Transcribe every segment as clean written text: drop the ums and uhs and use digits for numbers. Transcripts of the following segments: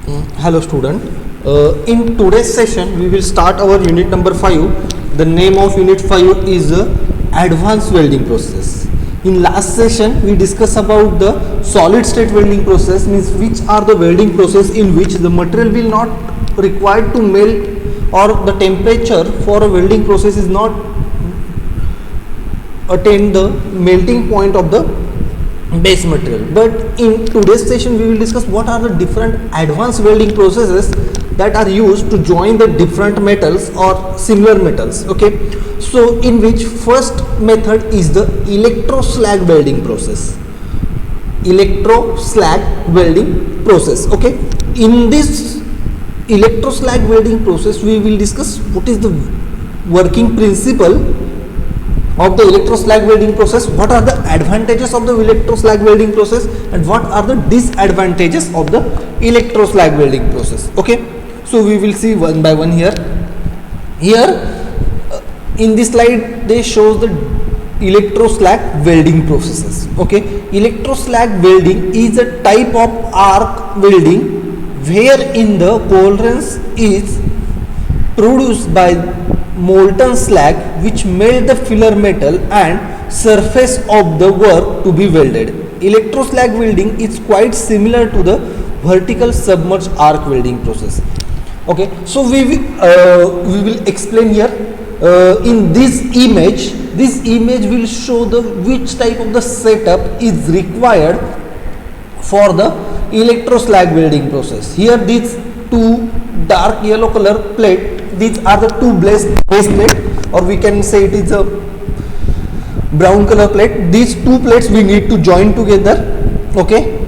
Hello student. In today's session we will start our unit number 5. The name of unit 5 is advanced welding process. In last session we discussed about the solid state welding process, means which are the welding process in which the material will not required to melt, or the temperature for a welding process is not attain the melting point of the base material. But in today's session we will discuss what are the different advanced welding processes that are used to join the different metals or similar metals. Okay, so in which first method is the electro slag welding process. Electro slag welding process. Okay, in this electro slag welding process we will discuss what is the working principle of the electro slag welding process, what are the advantages of the electro slag welding process, and what are the disadvantages of the electro slag welding process. Okay, so we will see one by one here. In this slide they shows the electro slag welding processes. Okay, electro slag welding is a type of arc welding wherein the coherence is produced by molten slag which melt the filler metal and surface of the work to be welded. Electro slag welding is quite similar to the vertical submerged arc welding process. Okay, so we will explain here. In this image will show the which type of the setup is required for the electro slag welding process. Here these two dark yellow color plate, these are the two base plate, or we can say it is a brown color plate. These two plates we need to join together. Okay,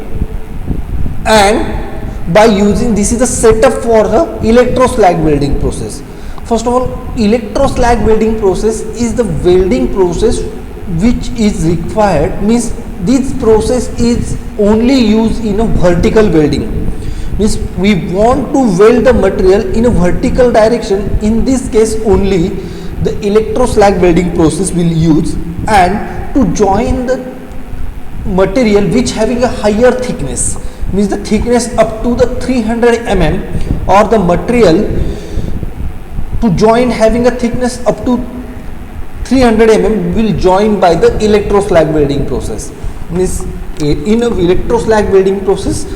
and by using this is the setup for the electro slag welding process. First of all, electro slag welding process is the welding process which is required, means this process is only used in a vertical welding. Means we want to weld the material in a vertical direction. In this case only the electro slag welding process will use, and to join the material which having a higher thickness, means the thickness up to the 300 mm, or the material to join having a thickness up to 300 mm will join by the electro slag welding process. Means in a electro slag welding process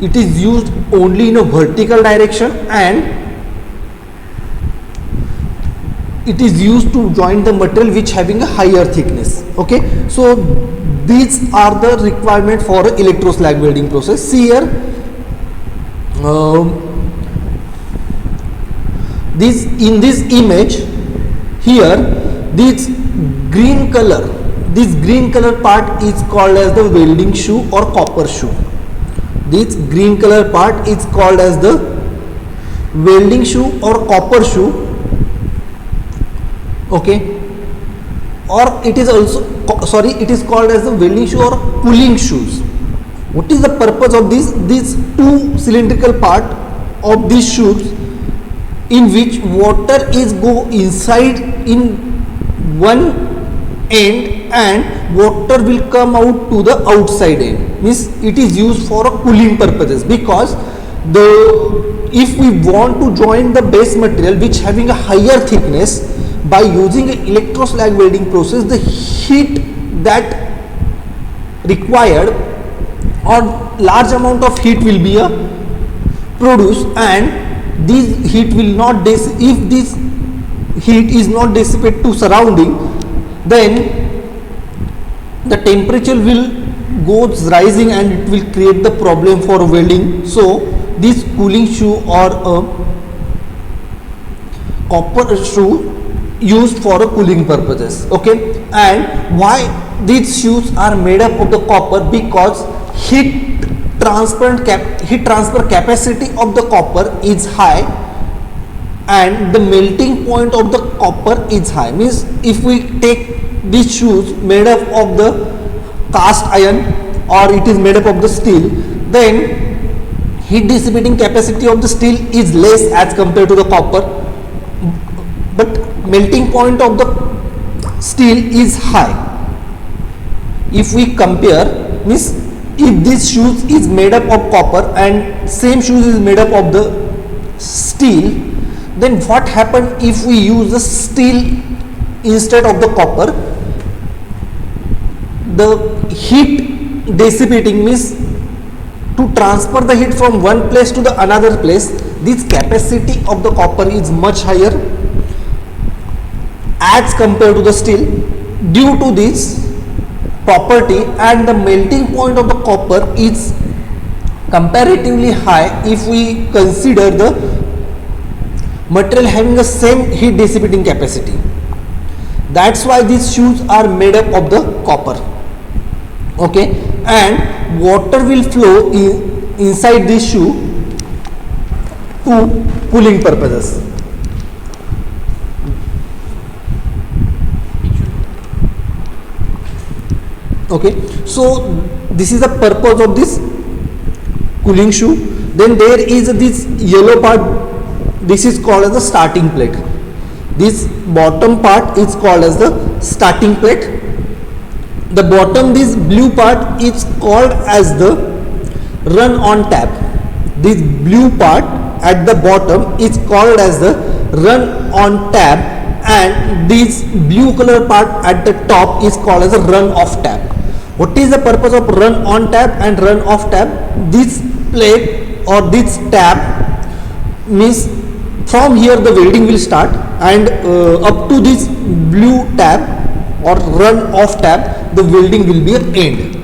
it is used only in a vertical direction, and it is used to join the material which having a higher thickness. Okay, so these are the requirement for electro slag welding process. See here, this in this image here, this green color part is called as the welding shoe or copper shoe. This green color part is called as the welding shoe or copper shoe. Okay, or it is also it is called as the welding shoe or pulling shoes. What is the purpose of these two cylindrical part of these shoes, in which water is go inside in one end and water will come out to the outside end. Means it is used for a cooling purposes, because if we want to join the base material which having a higher thickness, by using an electro slag welding process, the heat that required or large amount of heat will be produced, and this heat will not if this heat is not dissipate to surrounding, then the temperature will goes rising and it will create the problem for welding. So this cooling shoe or a copper shoe used for a cooling purposes. Okay, and why these shoes are made up of the copper? Because heat transfer capacity of the copper is high and the melting point of the copper is high. Means if we take these shoes made up of the cast iron or it is made up of the steel, then heat dissipating capacity of the steel is less as compared to the copper, but melting point of the steel is high. If we compare, means if this shoes is made up of copper and same shoes is made up of the steel, then what happen if we use the steel instead of the copper? The heat dissipating means to transfer the heat from one place to the another place, this capacity of the copper is much higher as compared to the steel. Due to this property, and the melting point of the copper is comparatively high if we consider the material having the same heat dissipating capacity. That's why these shoes are made up of the copper. Okay, and water will flow inside this shoe to cooling purposes. Okay, so this is the purpose of this cooling shoe. Then there is this yellow part, this is called as the starting plate. This bottom part is called as the starting plate. The bottom, this blue part is called as the run on tab. This blue part at the bottom is called as the run on tab, and this blue color part at the top is called as a run off tab. What is the purpose of run on tab and run off tab? This plate or this tab means from here the welding will start, and up to this blue tab or run off tab, the welding will be an end.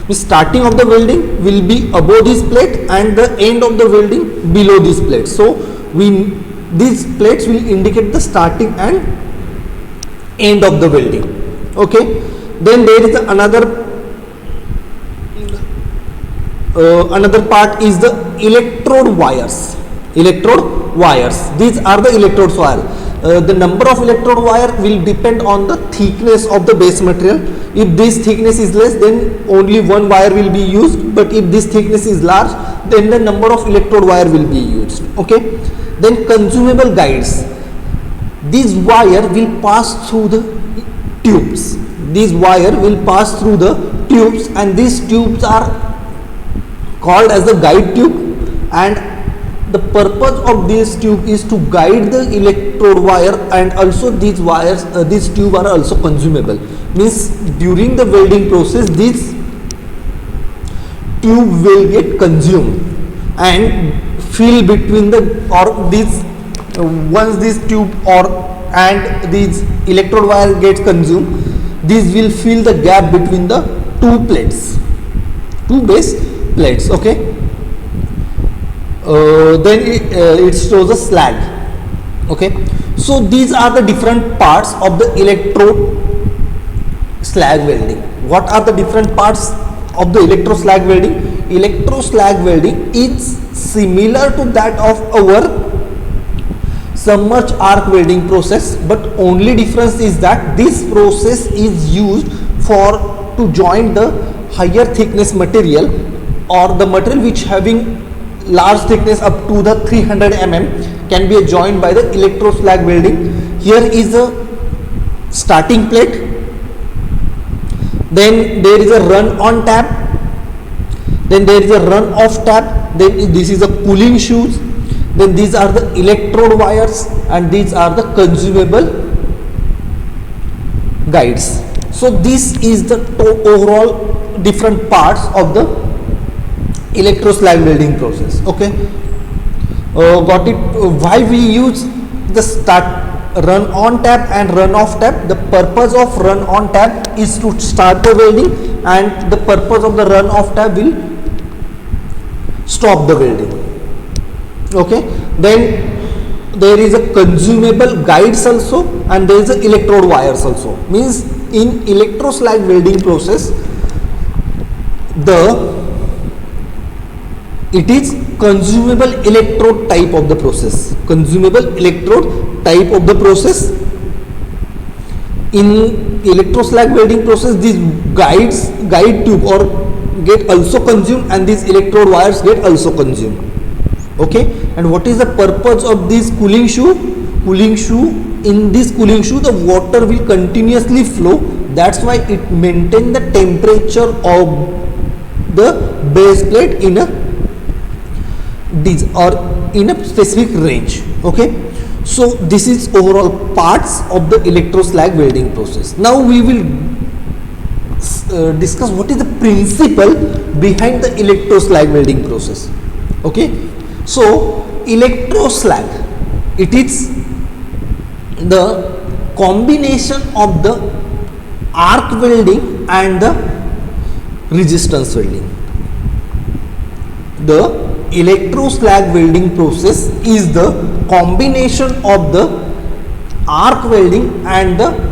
Means starting of the welding will be above this plate and the end of the welding below this plate. So these plates will indicate the starting and end of the welding. Okay, then there is another part is the electrode wires. These are the electrode wires. The number of electrode wire will depend on the thickness of the base material. If this thickness is less, then only one wire will be used, but if this thickness is large, then the number of electrode wire will be used. Okay, then consumable guides. This wire will pass through the tubes. And these tubes are called as the guide tube, and the purpose of this tube is to guide the electrode wire, and also these tube are also consumable. Means during the welding process this tube will get consumed and fill between once this tube and these electrode wire gets consumed, this will fill the gap between the two base plates. Okay, then it shows a slag. Okay, so these are the different parts of the electrode slag welding. What are the different parts of the electro slag welding? Electro slag welding is similar to that of our submerged arc welding process, but only difference is that this process is used to join the higher thickness material, or the material which having large thickness up to the 300 mm can be joined by the electro slag welding. Here is a starting plate, then there is a run on tab, then there is a run off tab, then this is a cooling shoes, then these are the electrode wires, and these are the consumable guides. So this is the overall different parts of the electro slag welding process. Okay, got it? Why we use the run on tab and run off tab? The purpose of run on tab is to start the welding, and the purpose of the run off tab will stop the welding. Okay, then there is a consumable guides also, and there is a electrode wires also. Means in electro slag welding process, it is consumable electrode type of the process. In electro slag welding process, these guide tube or get also consumed, and these electrode wires get also consumed. Okay, and what is the purpose of this cooling shoe? In this cooling shoe, the water will continuously flow. That's why it maintains the temperature of the base plate in a or in a specific range. Okay, so this is overall parts of the electroslag welding process. Now we will discuss what is the principle behind the electroslag welding process. Okay, so electroslag, it is the combination of the arc welding and the resistance welding. The electroslag welding process is the combination of the arc welding and the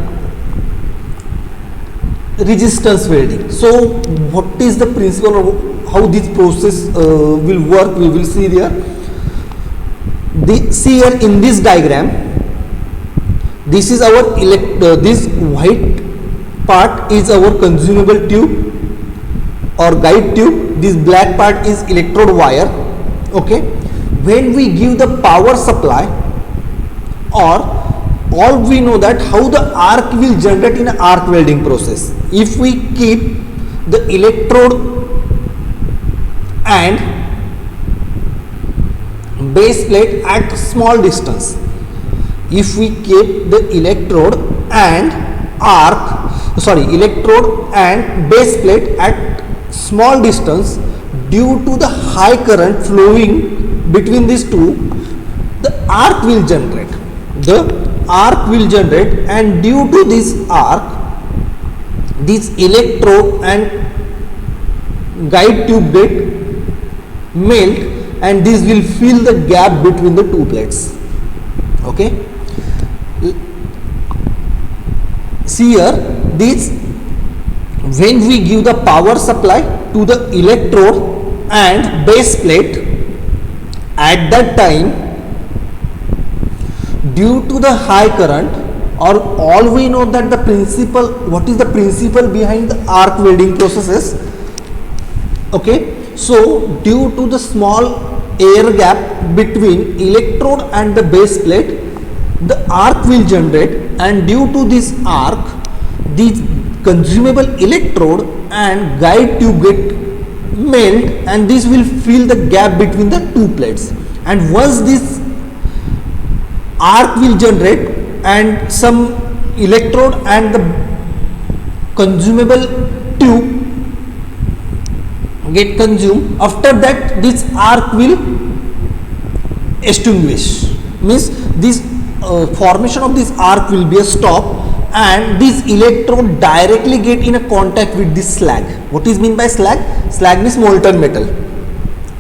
resistance welding. So what is the principle of how this process will work, we will see there. See here in this diagram, this is our this white part is our consumable tube or guide tube. This black part is electrode wire. Okay, when we give the power supply, or all we know that how the arc will generate in an arc welding process. If we keep the electrode and base plate at small distance, if we keep the electrode and electrode and base plate at small distance, due to the high current flowing between these two, the arc will generate. And due to this arc, this electrode and guide tube get melt, and this will fill the gap between the two plates. Okay, see here, this when we give the power supply to the electrode and base plate, at that time, due to the high current, or all we know that the principle, what is the principle behind the arc welding processes. Okay, so due to the small air gap between electrode and the base plate, the arc will generate, and due to this arc, the consumable electrode and guide tube get melt, and this will fill the gap between the two plates. And once this arc will generate and some electrode and the consumable tube get consumed, after that this arc will extinguish, means this formation of this arc will be a stop, and this electrode directly get in a contact with this slag. What is mean by slag? Slag means molten metal.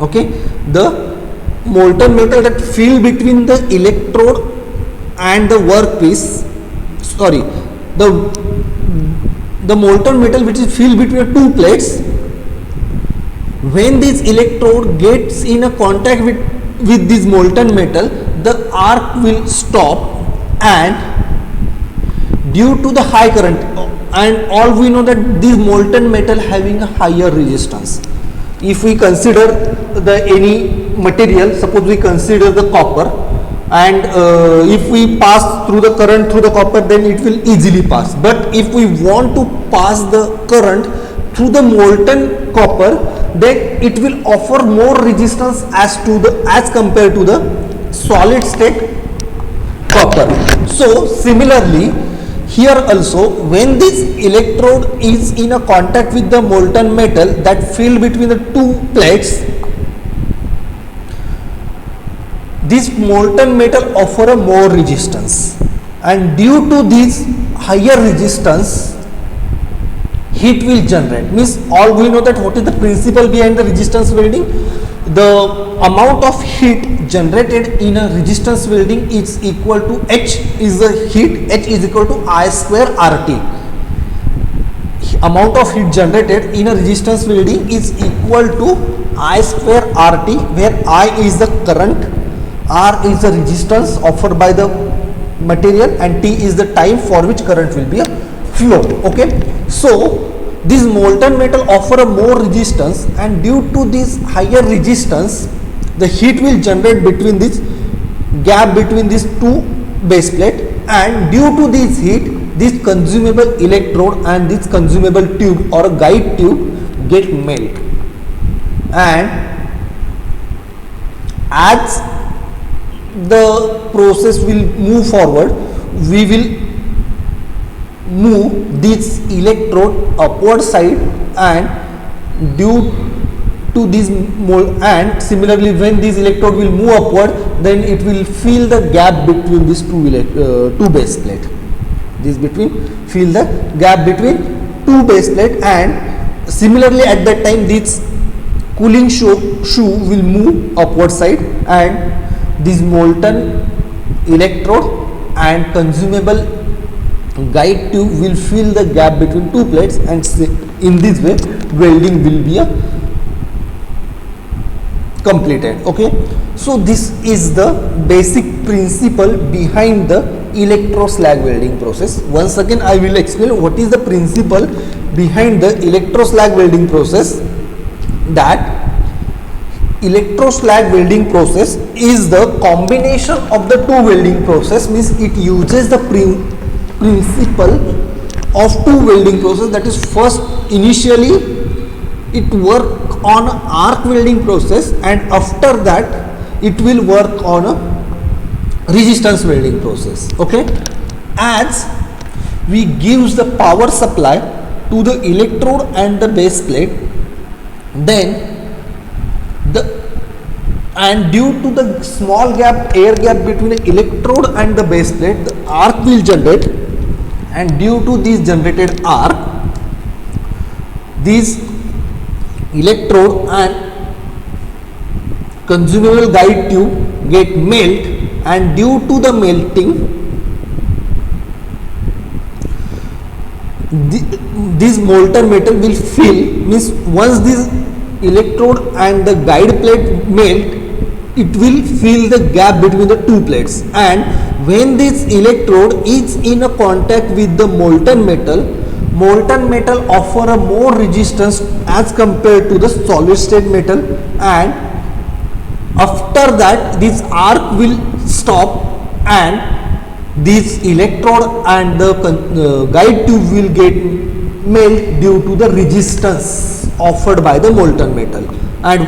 Okay, the molten metal that fill between the electrode and the workpiece, the molten metal which is filled between two plates, when this electrode gets in a contact with this molten metal, the arc will stop, and due to the high current, and all we know that this molten metal having a higher resistance. If we consider any material, suppose we consider the copper, and if we pass through the current through the copper, then it will easily pass. But if we want to pass the current through the molten copper, then it will offer more resistance as compared to the solid state copper. So similarly, here also, when this electrode is in a contact with the molten metal that filled between the two plates, this molten metal offer a more resistance, and due to this higher resistance, heat will generate. Means all we know that what is the principle behind the resistance welding? The amount of heat generated in a resistance welding is equal to H is the heat, H is equal to I square RT. Amount of heat generated in a resistance welding is equal to I square RT, where I is the current, R is the resistance offered by the material, and T is the time for which current will be a flow. Okay, so this molten metal offer a more resistance, and due to this higher resistance, the heat will generate between this gap between these two base plate, and due to this heat, this consumable electrode and this consumable tube or a guide tube get melt. and as the process will move forward, we will move this electrode upward side, and due to this and similarly when this electrode will move upward, then it will fill the gap between these two base plate. This between fill the gap between two base plate, and similarly at that time this cooling shoe will move upward side, and this molten electrode and consumable guide tube will fill the gap between two plates, and in this way welding will be completed. Okay, so this is the basic principle behind the electroslag welding process. Once again I will explain what is the principle behind the electroslag welding process. That electroslag welding process is the combination of the two welding process, means it uses the principle of two welding process. That is, first initially it work on arc welding process, and after that it will work on a resistance welding process. Okay, as we gives the power supply to the electrode and the base plate, then and due to the small air gap between the electrode and the base plate, the arc will generate, and due to this generated arc, this electrode and consumable guide tube get melt, and due to the melting, this molten metal will fill, means once this electrode and the guide plate melt, it will fill the gap between the two plates, and when this electrode is in a contact with the molten metal offer a more resistance as compared to the solid state metal, and after that this arc will stop, and this electrode and the guide tube will get melt due to the resistance offered by the molten metal. And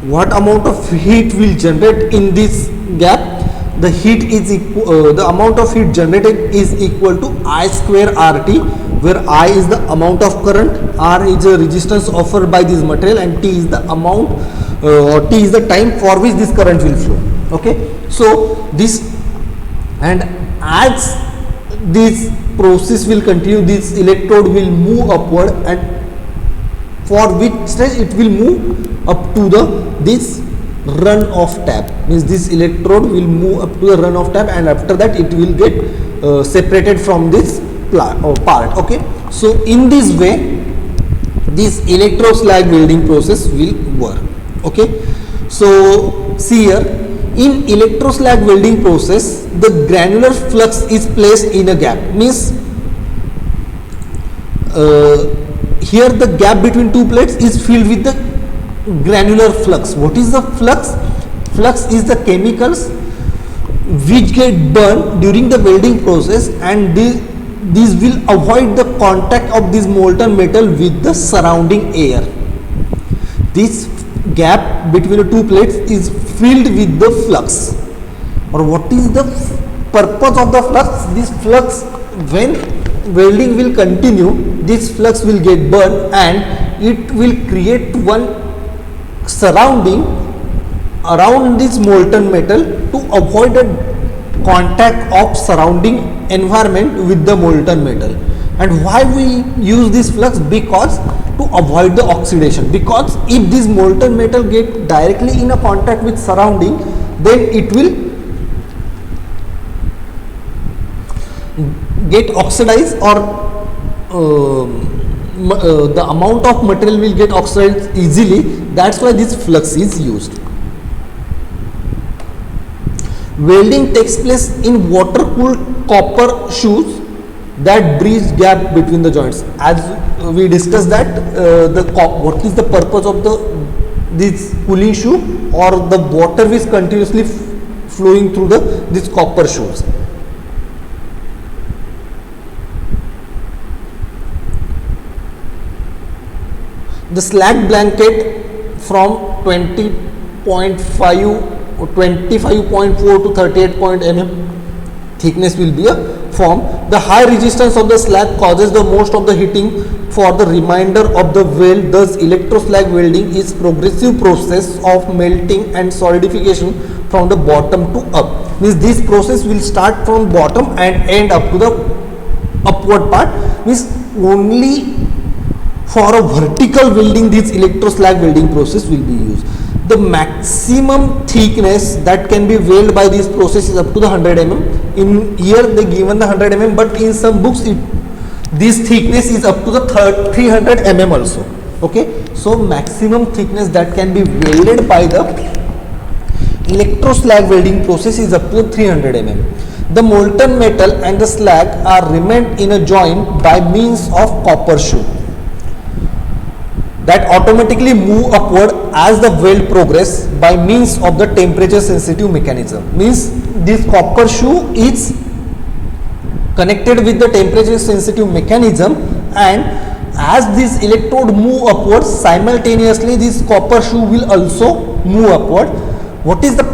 what amount of heat will generate in this gap? The heat is the amount of heat generated is equal to I square RT, where I is the amount of current, R is the resistance offered by this material, and T is the amount or T is the time for which this current will flow. Okay, so this, and as this process will continue, this electrode will move upward, and for which stage it will move up to this run off tab, means this electrode will move up to the run off tab, and after that it will get separated from this part. Okay, so in this way this electroslag welding process will work. Okay, so see here, in electroslag welding process the granular flux is placed in a gap, means here the gap between two plates is filled with the granular flux. What is the flux? Flux is the chemicals which get burned during the welding process, and these will avoid the contact of this molten metal with the surrounding air. This gap between the two plates is filled with the flux. Or what is the purpose of the flux? This flux, when welding will continue, this flux will get burned, and it will create one surrounding around this molten metal to avoid the contact of surrounding environment with the molten metal. And why we use this flux? Because to avoid the oxidation, because if this molten metal get directly in a contact with surrounding, then it will get oxidized, or the amount of material will get oxidized easily. That's why this flux is used. Welding takes place in water cooled copper shoes that bridge gap between the joints. As we discussed that what is the purpose of this cooling shoe, or the water is continuously flowing through this copper shoes. The slag blanket from 20.5 or 25.4 to 38 mm thickness will be a form. The high resistance of the slag causes the most of the heating for the remainder of the weld. Thus electroslag welding is progressive process of melting and solidification from the bottom to up. Means this process will start from bottom and end up to the upward part. Means only for a vertical welding this electroslag welding process will be used. The maximum thickness that can be welded by this process is up to the 100 mm. In here they given the 100 mm, but in some books this thickness is up to the 300 mm also. Okay, so maximum thickness that can be welded by the electroslag welding process is up to 300 mm. The molten metal and the slag are remained in a joint by means of copper shoe that automatically move upward as the weld progress by means of the temperature sensitive mechanism. Means this copper shoe is connected with the temperature sensitive mechanism, and as this electrode move upwards, simultaneously this copper shoe will also move upward. What is the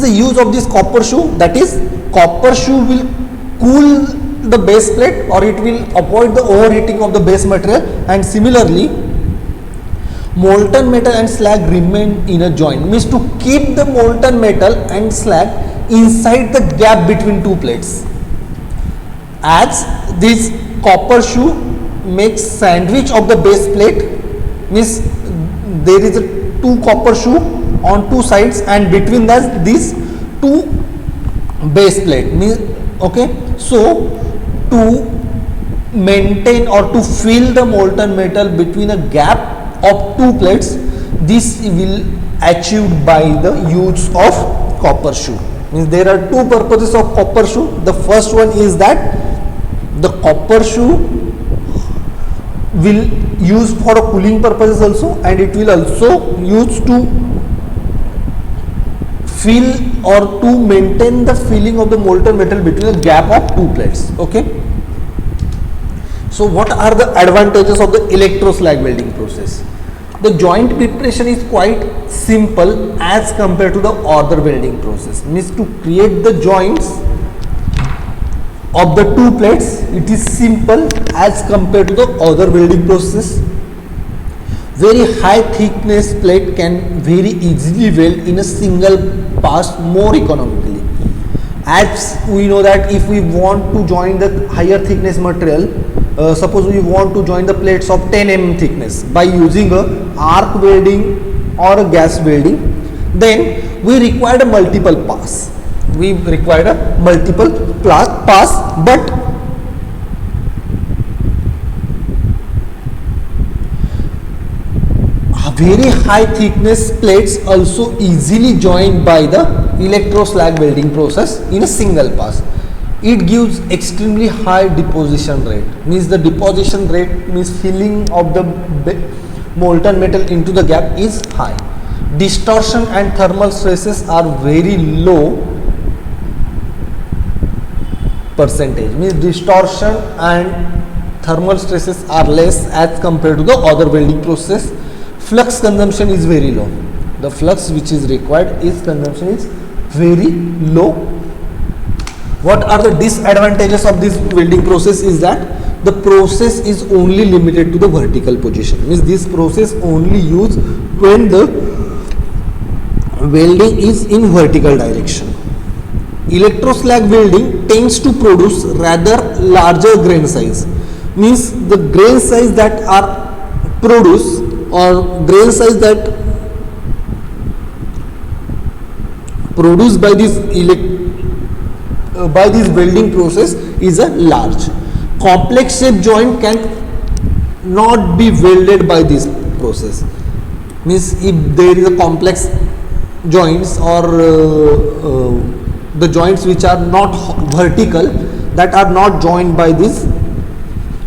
use of this copper shoe? That is, copper shoe will cool the base plate, or it will avoid the overheating of the base material, and similarly molten metal and slag remain in a joint. Means to keep the molten metal and slag inside the gap between two plates. As this copper shoe makes sandwich of the base plate, means there is a two copper shoe on two sides, and between that these two base plate. Means okay, so to maintain or to fill the molten metal between a gap of two plates, this will achieved by the use of copper shoe. Means there are two purposes of copper shoe. The first one is that the copper shoe will use for a cooling purposes also, and it will also use to fill or to maintain the filling of the molten metal between a gap of two plates. Okay, so what are the advantages of the electroslag welding process? The joint preparation is quite simple as compared to the other welding process. Means to create the joints of the two plates, it is simple as compared to the other welding process. Very high thickness plate can very easily weld in a single pass more economically. As we know that if we want to join the higher thickness material, suppose we want to join the plates of 10 mm thickness by using a arc welding or a gas welding, then we require a multiple pass. We require a multiple pass, but very high thickness plates also easily joined by the electroslag welding process in a single pass. It gives extremely high deposition rate. Means the deposition rate means filling of the molten metal into the gap is high. Distortion and thermal stresses are very low percentage. Means distortion and thermal stresses are less as compared to the other welding process. Flux consumption is very low. The flux which is required is consumption is very low. What are the disadvantages of this welding process is that the process is only limited to the vertical position. Means this process only used when the welding is in vertical direction. Electroslag welding tends to produce rather larger grain size. Means the grain size that are produced or grain size that produced by this welding process is a large. Complex shape joint can not be welded by this process. Means if there is a complex joints or the joints which are not vertical, that are not joined by this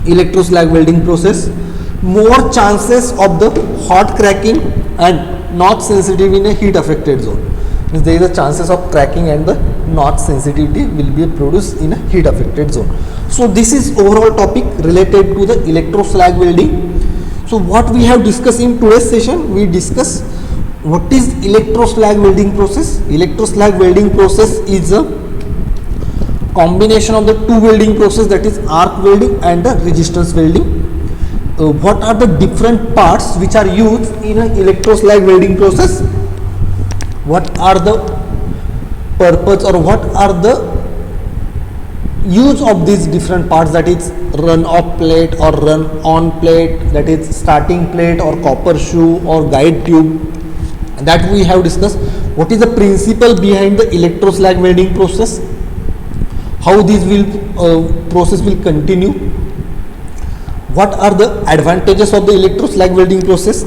electroslag welding process, more chances of the hot cracking and notch sensitivity in a heat affected zone. Means there is a chances of cracking and the notch sensitivity will be produced in a heat affected zone. So this is overall topic related to the electroslag welding. So what we have discussed in today's session, we discuss what is electroslag welding process. Electroslag welding process is a combination of the two welding process, that is arc welding and the resistance welding. What are the different parts which are used in an electroslag welding process? What are the purpose or what are the use of these different parts, that is run off plate or run on plate, that is starting plate or copper shoe or guide tube, that we have discussed. What is the principle behind the electroslag welding process, how this process will continue, what are the advantages of the electroslag welding process,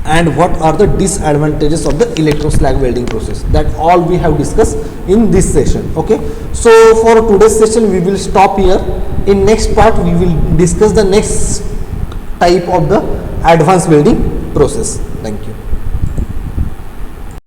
and what are the disadvantages of the electroslag welding process. That all we have discussed in this session. Okay, so for today's session we will stop here. In next part we will discuss the next type of the advanced welding process. Thank you.